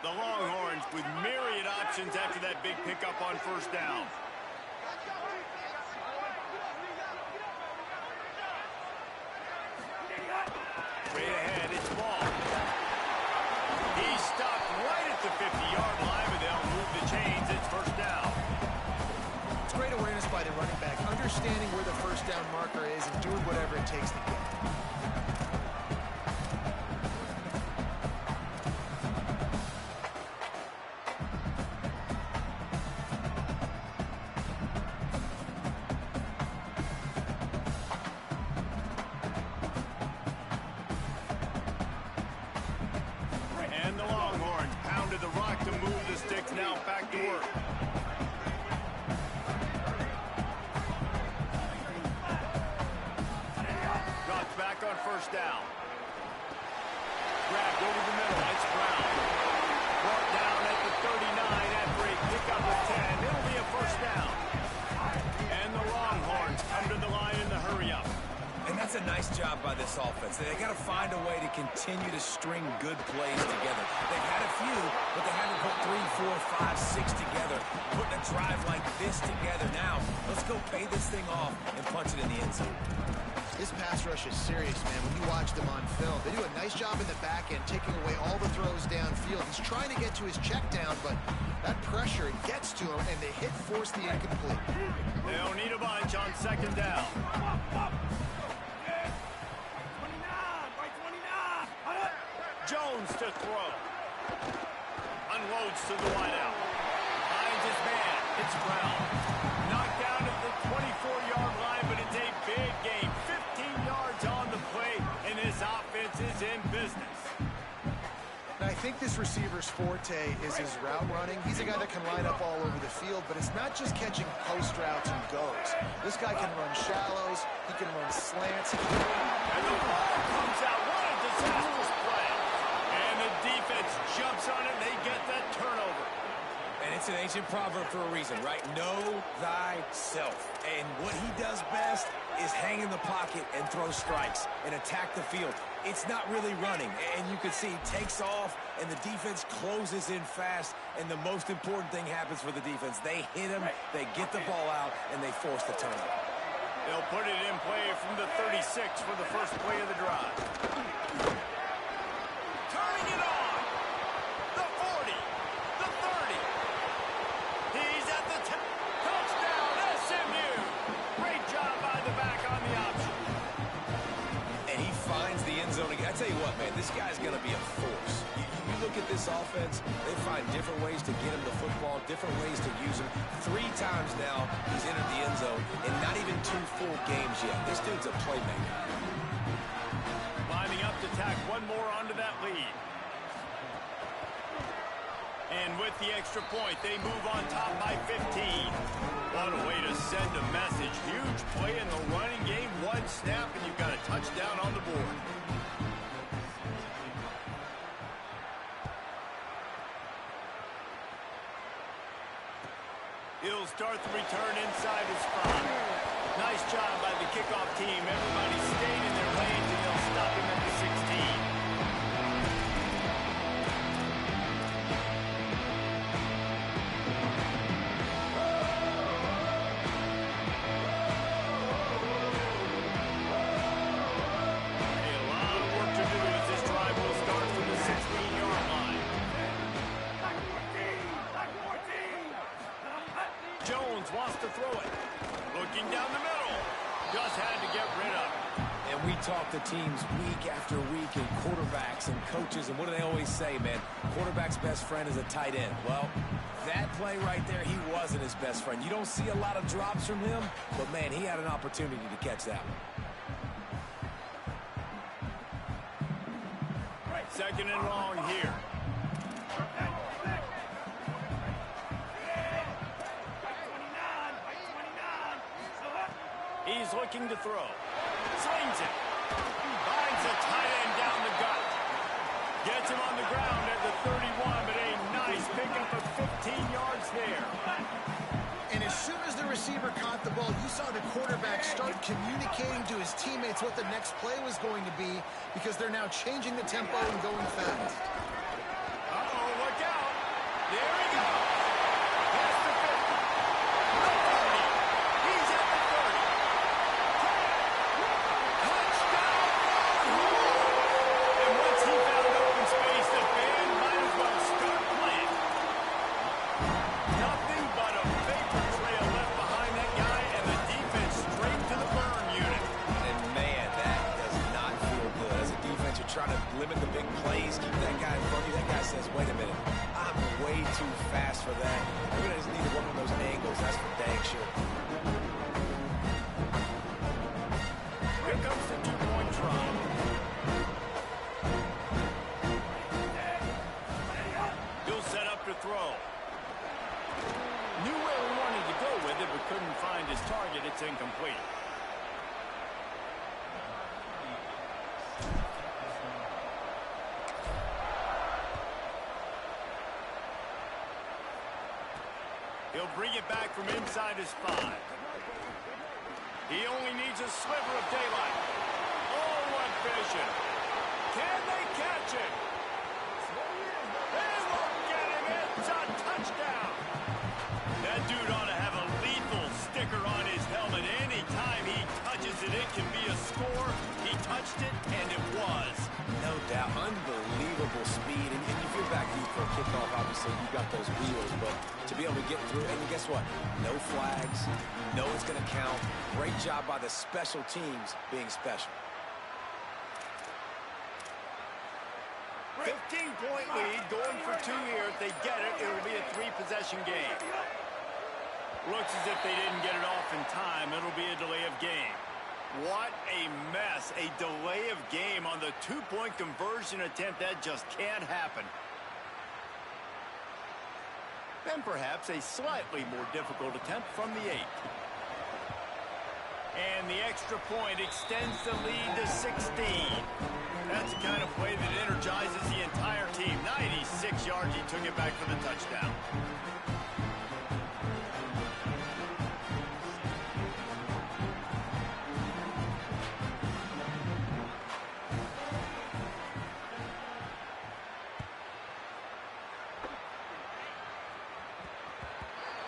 The Longhorns with myriad options after that big pickup on 1st down. Straight ahead, it's ball. He's stopped right at the 50-yard line, but they'll move the chains. It's 1st down. It's great awareness by the running back, understanding where the first down marker is and doing whatever it takes to get it. And the Longhorns pounded the rock to move the sticks. Now back to work. Drops back on 1st down. Grabbed over the middle. It's Brown. Brought down at the 39 after a pickup of 10. It'll be a 1st down. And the Longhorns come to the line in the hurry-up. And that's a nice job by this offense. They got to find a way to continue to string good plays together. They've had a few, but they haven't put 3, 4, 5, 6 together. Putting a drive like this together. Now, let's go pay this thing off and punch it in the end zone. This pass rush is serious, man. When you watch them on film, they do a nice job in the back end, taking away all the throws downfield. He's trying to get to his check down, but that pressure, it gets to him, and the hit forced the incomplete. They'll need a bunch on 2nd down. Jones to throw. Unloads to the wideout. Finds his man. It's Brown. Knocked down at the 24-yard line, but it's a big game. 15 yards on the play, and this offense is in business. And I think this receiver's forte is his route running. He's a guy that can line up all over the field, but it's not just catching post routes and goes. This guy can run shallows. He can run slants. And the ball comes out. What a disastrous play. And the defense jumps on it, and they get that turnover. And it's an ancient proverb for a reason, right? Know thyself. And what he does best is hang in the pocket and throw strikes and attack the field. It's not really running. And you can see he takes off, and the defense closes in fast. And the most important thing happens for the defense. They hit him, they get the ball out, and they force the turnover. They'll put it in play from the 36 for the first play of the drive. Turning it on. The 40. The 30. He's at the 10. Touchdown, SMU. Great job by the back on the option. And he finds the end zone again. I tell you what, man, this guy's going to be a force. You look look at this offense, they find different ways to get him the football, different ways to use him. 3 times now he's entered the end zone, and not even 2 full games yet. This dude's a playmaker. Lining up to tack one more onto that lead. And with the extra point, they move on top by 15. What a way to send a message. Huge play in the running game. 1 snap, and you've got a touchdown on the board. He'll start the return inside his spot. Nice job by the kickoff team. Everybody stayed in their lanes, and they'll stop him at the 16. Wants to throw it. Looking down the middle. Just had to get rid of it. And we talk to teams week after week and quarterbacks and coaches, and what do they always say, man? Quarterback's best friend is a tight end. Well, that play right there, he wasn't his best friend. You don't see a lot of drops from him, but, man, he had an opportunity to catch that one. Second and long here. He's looking to throw. Slings it. Finds a tight end down the gut. Gets him on the ground at the 31, but a nice pickup of 15 yards there. And as soon as the receiver caught the ball, you saw the quarterback start communicating to his teammates what the next play was going to be, because they're now changing the tempo and going fast. Uh-oh, look out. There he goes. Past the 50. The 30. He's at the 30. Touchdown! And once he found open space, the band might as well start playing. Nothing but a vapor trail left behind that guy, and the defense straight to the burn unit. And, man, that does not feel good. As a defense, you're trying to limit the big plays, keep that guy in front of you. That guy says, wait a minute, I'm way too fast for that. We're going to need to work on those angles. That's for dang sure. Here comes the 2-point try. He'll set up to throw. Knew where he wanted to go with it, but couldn't find his target. It's incomplete. He'll bring it back from inside his 5. He only needs a sliver of daylight. Oh, what vision. Can they catch him? They won't get him. It's a touchdown. That dude ought to have a lethal sticker on his helmet. Anytime he touches it, it can be a score. He touched it, and it was. No doubt. Unbelievable speed. And you feel back deep for a kickoff, obviously, you got those wheels, but to be able to get through, and guess what? No flags. You know it's going to count. Great job by the special teams being special. 15-point lead, going for 2 here. If they get it, it'll be a 3-possession game. Looks as if they didn't get it off in time. It'll be a delay of game. What a mess. A delay of game on the 2-point conversion attempt. That just can't happen. Then perhaps a slightly more difficult attempt from the 8. And the extra point extends the lead to 16. That's the kind of play that energizes the entire team. 96 yards, he took it back for the touchdown.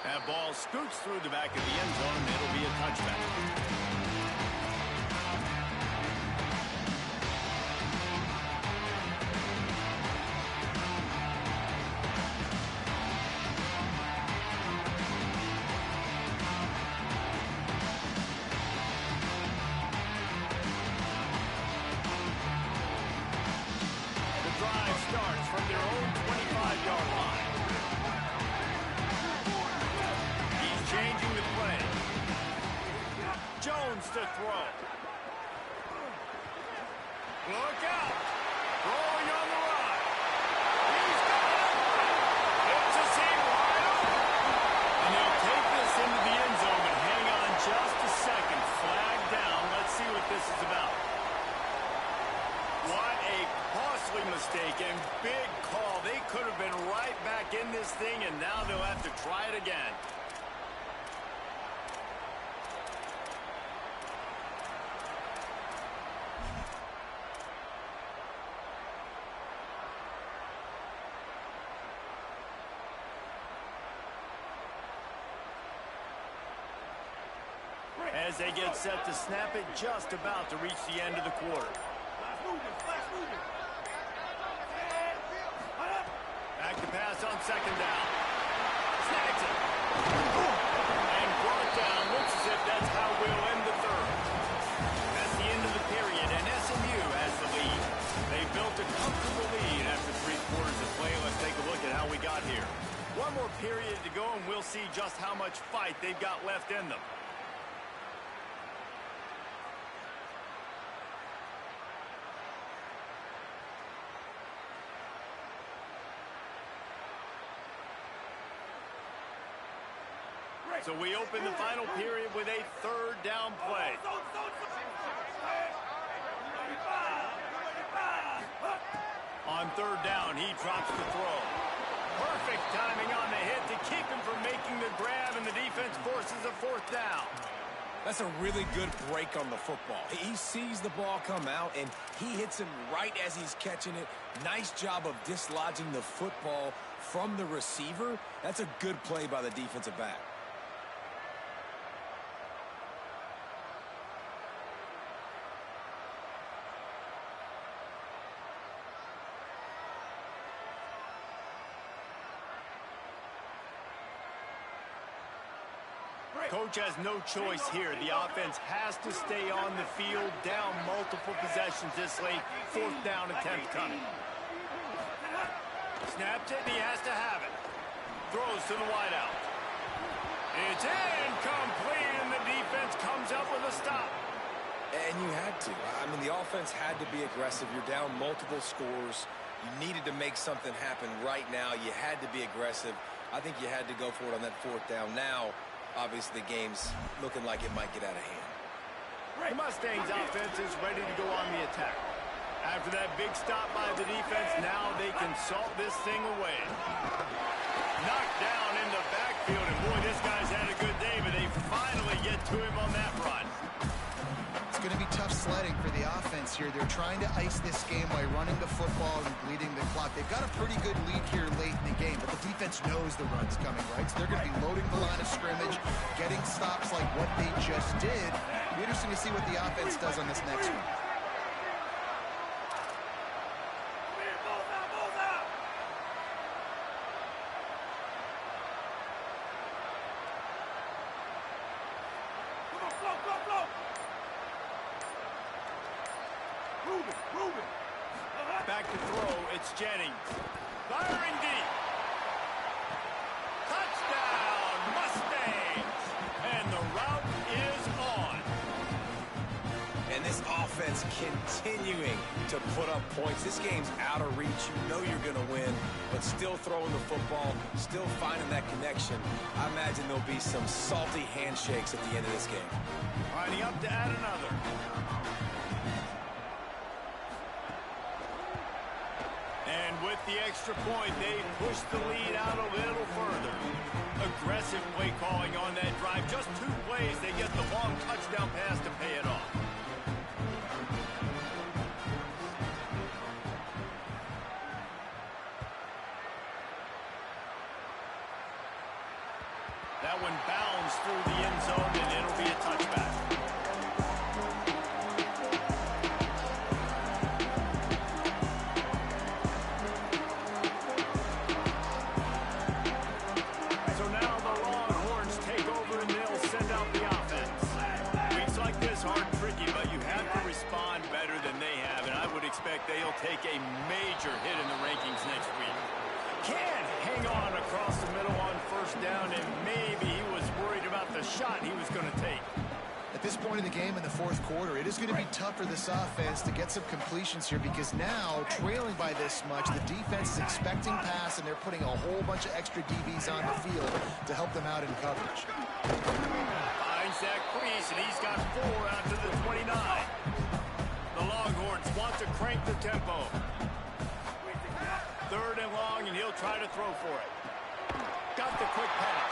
That ball scoots through the back of the end zone, and it'll be a touchback. The drive starts from their own to throw. Look out. Throwing on the run. He's got it. It's a seam wide open. And they'll take this into the end zone, but hang on just a second. Flag down. Let's see what this is about. What a costly mistake and big call. They could have been right back in this thing, and now they'll have to try it again. As they get set to snap it, just about to reach the end of the quarter. Back to pass on second down. Snags it. And brought down. Looks as if that's how we'll end the third. That's the end of the period, and SMU has the lead. They built a comfortable lead after 3 quarters of play. Let's take a look at how we got here. One more period to go, and we'll see just how much fight they've got left in them. So we open the final period with a third down play. On third down, he drops the throw. Perfect timing on the hit to keep him from making the grab, and the defense forces a fourth down. That's a really good break on the football. He sees the ball come out, and he hits him right as he's catching it. Nice job of dislodging the football from the receiver. That's a good play by the defensive back. Coach has no choice here. The offense has to stay on the field, down multiple possessions this late. Fourth down attempt coming. Snaps it, and he has to have it. Throws to the wideout. It's incomplete, and the defense comes up with a stop. And you had to. I mean, the offense had to be aggressive. You're down multiple scores. You needed to make something happen right now. You had to be aggressive. I think you had to go for it on that fourth down. Now, obviously, the game's looking like it might get out of hand. The Mustangs offense is ready to go on the attack. After that big stop by the defense, now they can salt this thing away. Knocked down in the backfield, and boy, this guy's had a good day, but they finally get to him on that run. It's going to be tough sledding for the offense here. They're trying to ice this game by running the football and bleeding the clock. They've got a pretty good lead here late in the game, but the defense knows the run's coming, right? So they're going to be loading the line of scrimmage, getting stops like what they just did. It'll be interesting to see what the offense does on this next one. Back to throw, it's Jennings. Firing deep. Touchdown, Mustangs! And the route is on. And this offense continuing to put up points. This game's out of reach. You know you're going to win, but still throwing the football, still finding that connection. I imagine there'll be some salty handshakes at the end of this game. Lining up to add another. And with the extra point, they push the lead out a little further. Aggressive play calling on that drive. Just 2 plays, they get the long touchdown pass to pay it off. That one bounds through the end zone, and it'll be a touchback. So now the Longhorns take over, and they'll send out the offense. Weeks like this are tricky, but you have to respond better than they have, and I would expect they'll take a major hit in the rankings next week. Can hang on across the middle on first down, and maybe he was worried about the shot he was going to take. The At this point in the game in the fourth quarter, it is going to be tough for this offense to get some completions here because now, trailing by this much, the defense is expecting pass, and they're putting a whole bunch of extra DBs on the field to help them out in coverage. Finds that crease, and he's got 4 out to the 29. The Longhorns want to crank the tempo. 3rd and long, and he'll try to throw for it. Got the quick pass.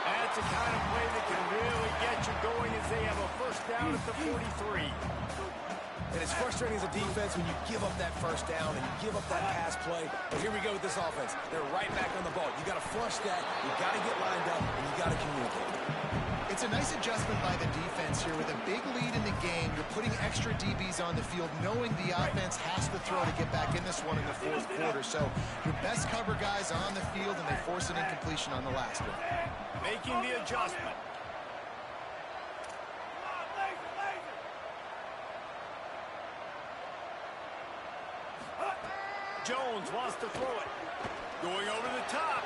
That's the kind of play that can really get you going as they have a first down at the 43. And it's frustrating as a defense when you give up that first down and you give up that pass play. But here we go with this offense. They're right back on the ball. You got to flush that. You got to get lined up, and you got to communicate. It's a nice adjustment by the defense here. With a big lead in the game, you're putting extra DBs on the field, knowing the offense has to throw to get back in this one in the fourth quarter. So your best cover guys on the field, and they force an incompletion on the last one. Making the adjustment. Jones wants to throw it. Going over the top.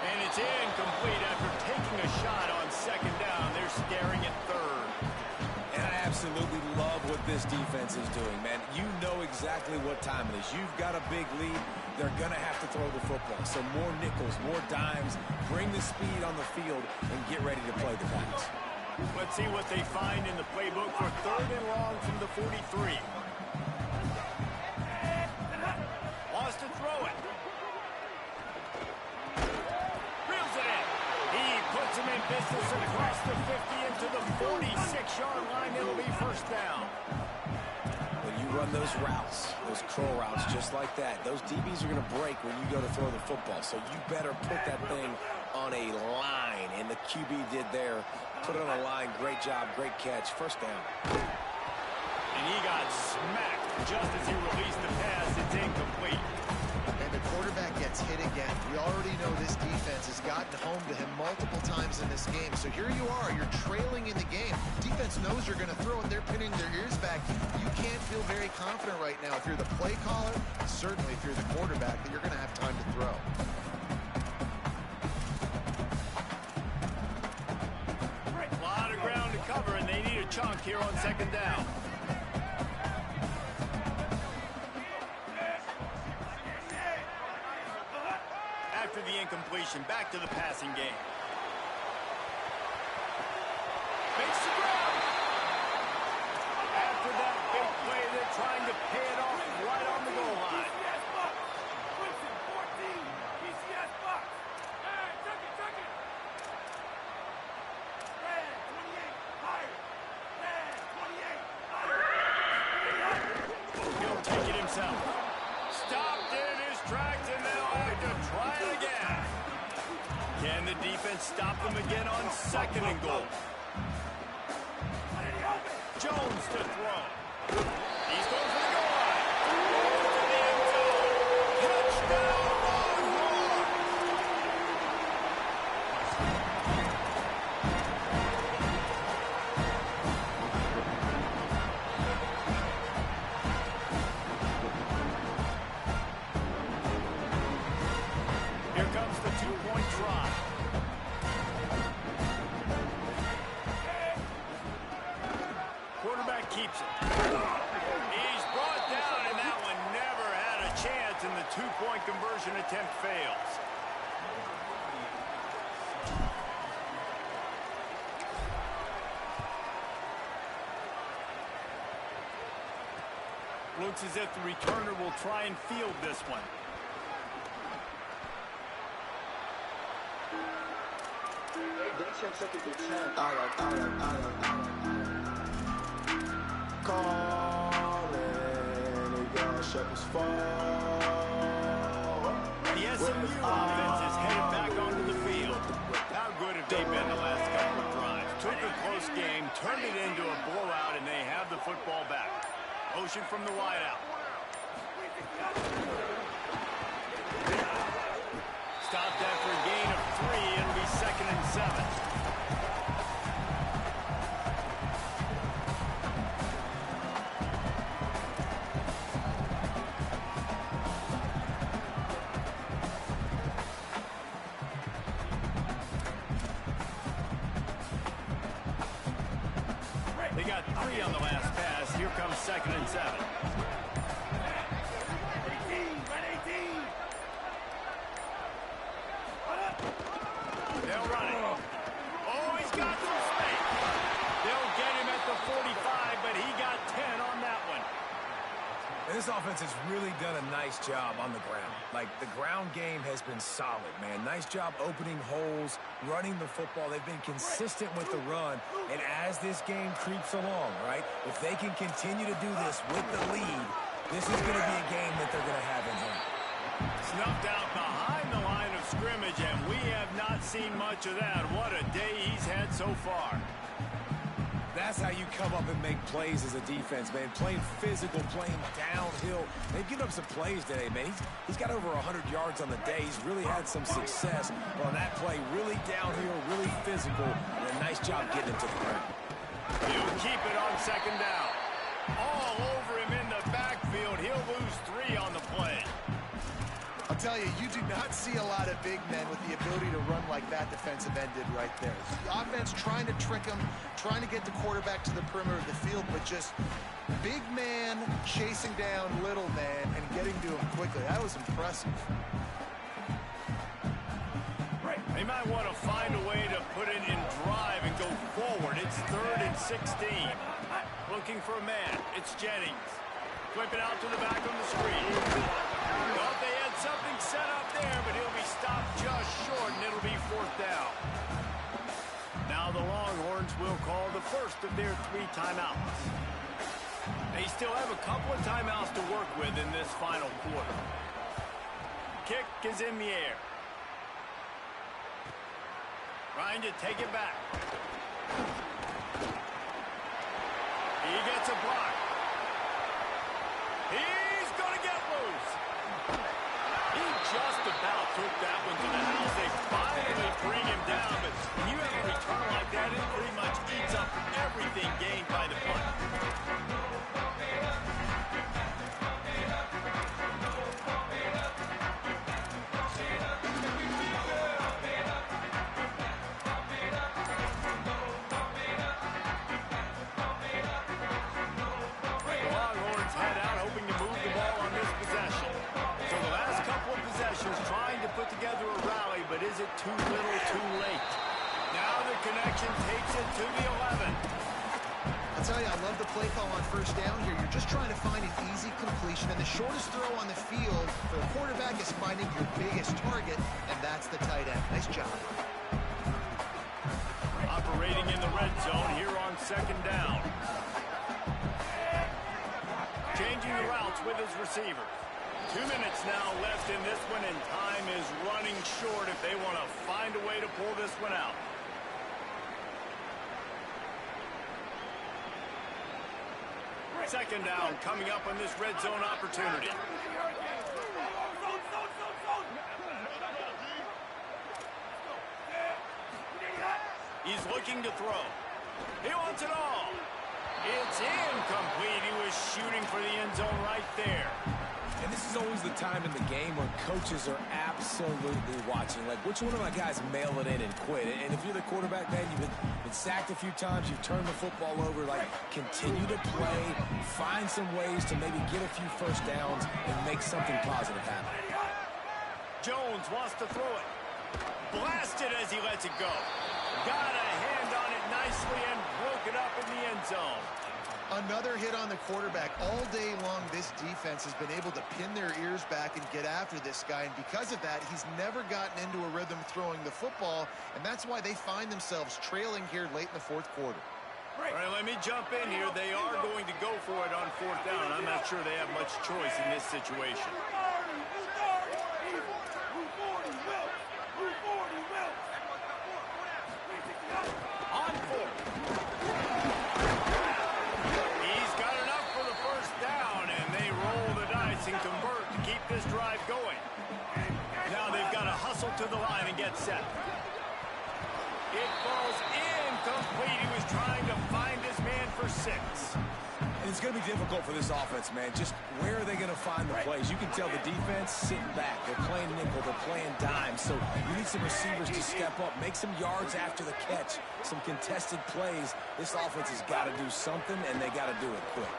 And it's incomplete after taking a shot on 2nd down. They're staring at 3rd. And I absolutely love what this defense is doing, man. You know exactly what time it is. You've got a big lead. They're going to have to throw the football. So more nickels, more dimes. Bring the speed on the field and get ready to play the pass. Let's see what they find in the playbook for 3rd and long from the 43. Wants to throw it. Reels it in. He puts him in business across the 50 into the 46-yard line. It'll be first down. When you run those routes, those curl routes just like that, those DBs are going to break when you go to throw the football. So you better put that thing on a line, and the QB did there. Put it on a line. Great job, great catch. First down. And he got smacked just as he released the pass. It's incomplete. And the quarterback gets hit again. We already know this defense has gotten home to him multiple times in this game. So here you are, you're trailing in the game. Defense knows you're going to throw it. They're pinning their ears back. You can't feel very confident right now if you're the play caller, certainly if you're the quarterback, that you're going to have time to throw. A lot of ground to cover, and they need a chunk here on 2nd down. After the incompletion, back to the passing game. Makes the grab. After that big play, they're trying to pay it off right on the goal line. He'll take it himself. Stopped in his tracks, and they'll have to try it again. Can the defense stop them again on 2nd and goal? Jones to throw. He's going for the goal line. Goes to the end zone. Touchdown, Longhorns! Here comes the 2-point try. Quarterback keeps it. He's brought down, and that one never had a chance, and the 2-point conversion attempt fails. Looks as if the returner will try and field this one. The SMU offense is headed back onto the field. How good have they been the last couple of drives? Took a close game, turned it into a blowout, and they have the football back. Motion from the wideout. Stopped after a gain of 3. It'll be 2nd and 7. got 3 on the last pass. Here comes 2nd and 7. They'll run it. Oh, he's got some space. They'll get him at the 45, but he got 10 on that one. And this offense has really done a nice job on the ground. Like, the ground game has been solid, man. Nice job opening holes, running the football. They've been consistent with the run. And as this game creeps along, right, if they can continue to do this with the lead, this is going to be a game that they're going to have in hand. Snuffed out behind the line of scrimmage, and we have not seen much of that. What a day he's had so far. That's how you come up and make plays as a defense, man. Playing physical, playing downhill. They've given up some plays today, man. He's got over 100 yards on the day. He's really had some success on that play. Really downhill, really physical, and a nice job getting him to the ground. He'll keep it on 2nd down. All over him in the backfield. He'll lose 3 on the play. I'll tell you, you do not see a lot of big men with the ability to run like that defensive end did right there. The offense trying to trick him, trying to get the quarterback to the perimeter of the field, but just big man chasing down little man and getting to him quickly. That was impressive. They might want to find a way to put it in drive and go forward. It's 3rd and 16. Looking for a man. It's Jennings. Flip it out to the back on the screen. Well, they had something set up there, but he'll be stopped just short, and it'll be 4th down. Now the Longhorns will call the first of their 3 timeouts. They still have a couple of timeouts to work with in this final quarter. Kick is in the air. Trying to take it back. He gets a block. He's going to get loose. He just about took that one to the house. They finally bring him down, but when you have a return like that, it pretty much eats up everything gained by the punt. Together a rally, but is it too little, too late? Now the connection takes it to the 11. I'll tell you, I love the play call on 1st down here. You're just trying to find an easy completion, and the shortest throw on the field for the quarterback is finding your biggest target, and that's the tight end. Nice job. Operating in the red zone here on 2nd down. Changing the routes with his receivers. 2 minutes now left in this one, and time is running short if they want to find a way to pull this one out. Second down coming up on this red zone opportunity. He's looking to throw. He wants it all. It's incomplete. He was shooting for the end zone right there. And this is always the time in the game where coaches are absolutely watching. Like, which one of my guys mail it in and quit? And if you're the quarterback, man, you've been sacked a few times, you've turned the football over. Like, continue to play, find some ways to maybe get a few first downs and make something positive happen. Jones wants to throw it. Blasted as he lets it go. Got a hand on it nicely and broke it up in the end zone. Another hit on the quarterback. All day long, this defense has been able to pin their ears back and get after this guy, and because of that, he's never gotten into a rhythm throwing the football, and that's why they find themselves trailing here late in the 4th quarter. All right, let me jump in here. They are going to go for it on 4th down. I'm not sure they have much choice in this situation. On 4th. And convert to keep this drive going. Now they've got to hustle to the line and get set. It falls incomplete. He was trying to find his man for 6. And it's going to be difficult for this offense, man. Just where are they going to find the plays? You can tell the defense sitting back. They're playing nickel. They're playing dime. So you need some receivers to step up, make some yards after the catch, some contested plays. This offense has got to do something, and they got to do it quick.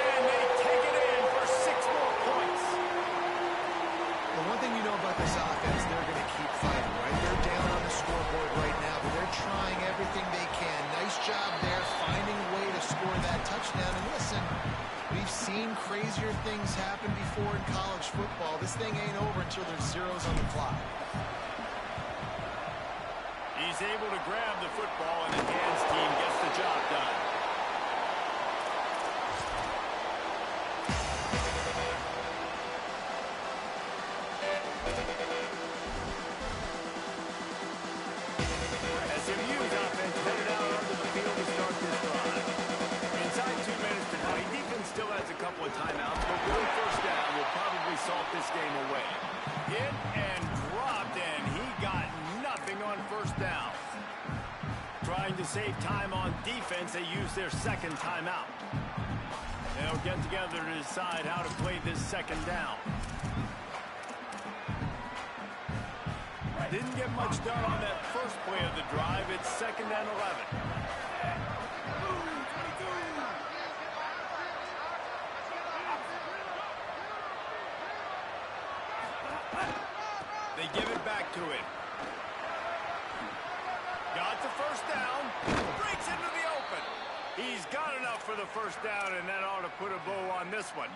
And they take it in for 6 more points. The one thing you know about this offense, they're going to keep fighting, right? They're down on the scoreboard right now, but they're trying everything they can. Nice job there, finding a way to score that touchdown. And listen, we've seen crazier things happen before in college football. This thing ain't over until there's zeros on the clock. He's able to grab the football, and the Kansas team gets the job done. SMU's offense headed out onto the field to start this drive. Inside 2 minutes to play. Defense still has a couple of timeouts, but one first down will probably salt this game away. Hit and dropped, and he got nothing on first down. Trying to save time on defense, they use their second timeout. They'll get together to decide how to play this second down. Didn't get much done on that first play of the drive. It's 2nd and 11. They give it back to him. Got the first down. Breaks into the open. He's got enough for the first down, and that ought to put a bow on this one.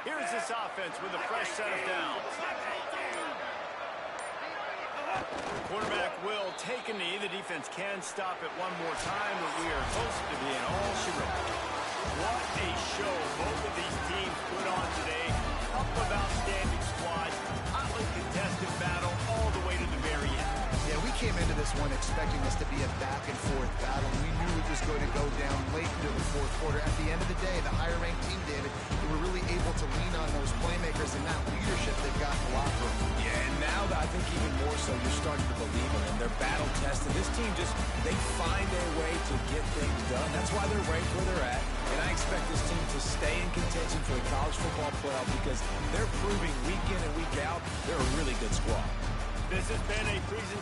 Here's this offense with a fresh set of downs. Quarterback will take a knee. The defense can stop it one more time, but we are close to being all she wrote. What a show both of these teams put on today. Couple of outstanding squads. Hotly contested battle all the way to the very end. Yeah, we came into this one expecting this to be a back-and-forth battle. We knew it was going to go down late into the fourth quarter. At the end of the day, the higher-ranked team, David, they were really able to lean on those playmakers and that leadership they've got in the locker room. Yeah, and now I think even more so, you're starting to believe in them. They're battle-tested. This team they find a way to get things done. That's why they're ranked where they're at. And I expect this team to stay in contention for the college football playoff because they're proving week in and week out they're a really good squad. This has been a presentation.